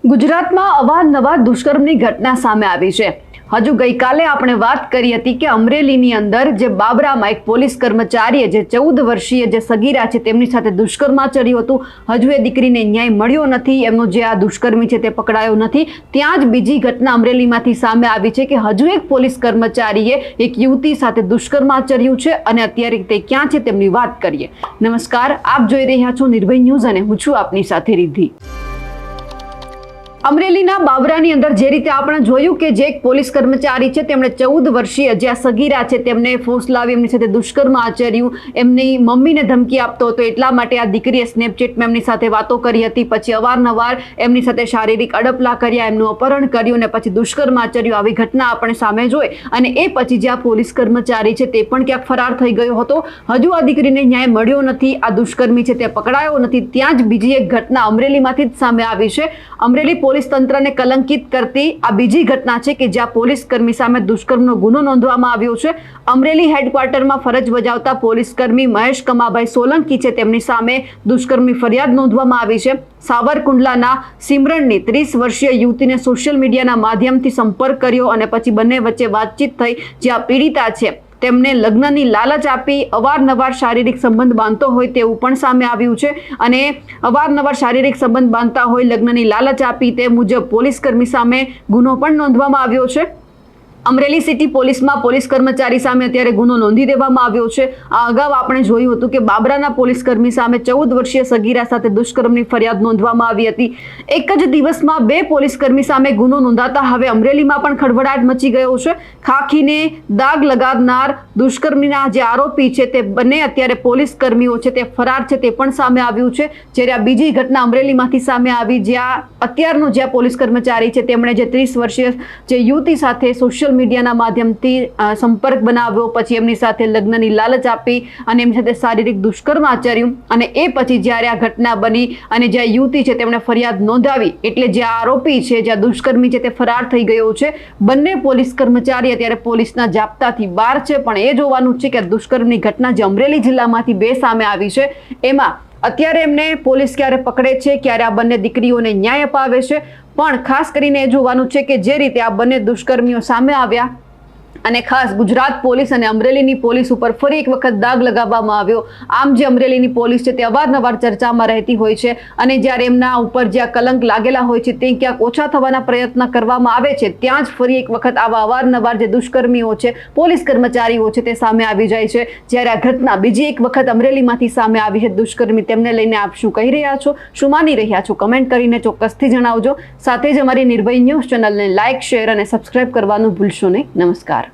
ગુજરાતમાં અવારનવાર દુષ્કર્મની ઘટના સામે આવી છે। હજુ ગઈકાલે આપણે વાત કરી હતી કે અમરેલીની અંદર જે બાબરામાં એક પોલીસ કર્મચારીએ જે 14 વર્ષીય જે સગીરા છે તેમની સાથે દુષ્કર્મ આચર્યું હતું। હજુ એ દીકરીને ન્યાય મળ્યો નથી, એમનો જે આ દુષ્કર્મી છે તે પકડાયો નથી। ત્યાં જ બીજી ઘટના અમરેલીમાંથી સામે આવી છે કે હજુ એક પોલીસ કર્મચારીએ એક યુવતી સાથે દુષ્કર્મ આચર્યું છે અને અત્યારે તે ક્યાં છે તેમની વાત કરીએ। નમસ્કાર, આપ જોઈ રહ્યા છો નિર્ભય ન્યૂઝ અને હું છું આપની સાથે રિદ્ધિ। અમરેલીના બાબરાની અંદર જે રીતે આપણે જોયું કે જે એક પોલીસ કર્મચારી છે તેમણે 14 વર્ષીય જે આ સગીરા છે તેમને ફોસલાવી એમની સાથે દુષ્કર્મ આચર્યું, એમની મમ્મીને ધમકી આપતો હતો એટલા માટે આ દીકરીએ સ્નેપચેટમાં એમની સાથે વાતો કરી હતી। પછી અવારનવાર એમની સાથે શારીરિક અડપલા કર્યા, એમનું અપહરણ કર્યું અને પછી દુષ્કર્મ આચર્યું। આવી ઘટના આપણે સામે જોઈ અને એ પછી જે આ પોલીસ કર્મચારી છે તે પણ ક્યાંક ફરાર થઈ ગયો હતો। હજુ આ દીકરીને ન્યાય મળ્યો નથી, આ દુષ્કર્મી છે તે પકડાયો નથી। ત્યાં જ બીજી એક ઘટના અમરેલીમાંથી જ સામે આવી છે। અમરેલી પોલીસ તંત્રને કલંકિત કરતી આ બીજી ઘટના છે કે જ્યાં પોલીસ કર્મી સામે દુષ્કર્મનો ગુનો નોંધવામાં આવ્યો છે। અમરેલી હેડક્વાર્ટરમાં ફરજ બજાવતા પોલીસ કર્મી મહેશ કમાભાઈ સોલંકી છે તેમની સામે દુષ્કર્મની ફરિયાદ નોંધવામાં આવી છે। સાવરકુંડલાના સિમરનની 30 વર્ષીય યુવતીને સોશિયલ મીડિયાના માધ્યમથી સંપર્ક કર્યો અને પછી બંને વચ્ચે વાતચીત થઈ। જ્યાં પીડિતા છે તેમને લગ્નની લાલચ આપી અવારનવાર શારીરિક સંબંધ બાંધતો હોય તેવું પણ સામે આવ્યું છે અને અવારનવાર શારીરિક સંબંધ બાંધતા હોય, લગ્નની લાલચ આપી તે મુજબ પોલીસ કર્મી સામે ગુનો પણ નોંધવામાં આવ્યો છે। અમરેલી સિટી પોલીસમાં પોલીસ કર્મચારી સામે અત્યારે ગુનો નોંધી દેવામાં આવ્યો છે। આ અગાઉ આપણે જોયું હતું કે બાબરાના પોલીસ કર્મી સામે 14 વર્ષીય સગીરા સાથે દુષ્કર્મની ફરિયાદ નોંધવામાં આવી હતી। એક જ દિવસમાં 2 પોલીસ કર્મી સામે ગુનો નોંધાતા હવે અમરેલીમાં પણ ખળભળાટ મચી ગયો છે। ખાખીને દાગ લગાવનાર દુષ્કર્મીના જે આરોપી છે તે બંને અત્યારે પોલીસ કર્મીઓ છે તે ફરાર છે તે પણ સામે આવ્યું છે। જ્યારે આ બીજી ઘટના અમરેલીમાંથી સામે આવી જ્યાં અત્યારનો જે પોલીસ કર્મચારી છે તેમણે જે 30 વર્ષીય જે યુવતી સાથે સોશિયલ મીડિયાના માધ્યમથી સંપર્ક બનાવ્યો, પછી એમની સાથે લગ્નની લાલચ આપી અને એમની સાથે શારીરિક દુષ્કર્મ આચર્યું અને એ પછી જ્યારે આ ઘટના બની અને જે યુવતી છે તેમણે ફરિયાદ નોંધાવી એટલે જે આરોપી છે, જે દુષ્કર્મી છે તે ફરાર થઈ ગયો છે। બંને પોલીસ કર્મચારી અત્યારે પોલીસના જાપ્તાથી બહાર છે, પણ એ જોવાનું છે કે દુષ્કર્મની ઘટના જે અમરેલી જિલ્લામાંથી 2 સામે આવી છે એમાં અત્યારે એમને પોલીસ ક્યારે પકડે છે, ક્યારે આ બંને દીકરીઓને ન્યાય અપાવે છે। પણ ખાસ કરીને એ જોવાનું છે કે જે રીતે આ બંને દુષ્કર્મીઓ સામે આવ્યા અને ખાસ ગુજરાત પોલીસ અને અમરેલીની પોલીસ ઉપર ફરી એક વખત દાગ લગાવવામાં આવ્યો। આમ જે અમરેલીની પોલીસ છે તે અવારનવાર ચર્ચામાં રહેતી હોય છે અને જ્યારે એમના ઉપર જ્યાં કલંક લાગેલા હોય છે તે ક્યાંક ઓછા થવાના પ્રયત્ન કરવામાં આવે છે ત્યાં જ ફરી એક વખત આવા અવારનવાર જે દુષ્કર્મીઓ છે, પોલીસ કર્મચારીઓ છે તે સામે આવી જાય છે। જ્યારે આ ઘટના બીજી એક વખત અમરેલીમાંથી સામે આવી છે દુષ્કર્મી, તેમને લઈને આપ શું કહી રહ્યા છો, શું માની રહ્યા છો, કમેન્ટ કરીને ચોક્કસથી જણાવજો। સાથે જ અમારી નિર્ભય ન્યૂઝ ચેનલને લાઇક, શેર અને સબસ્ક્રાઇબ કરવાનું ભૂલશો નહીં। નમસ્કાર।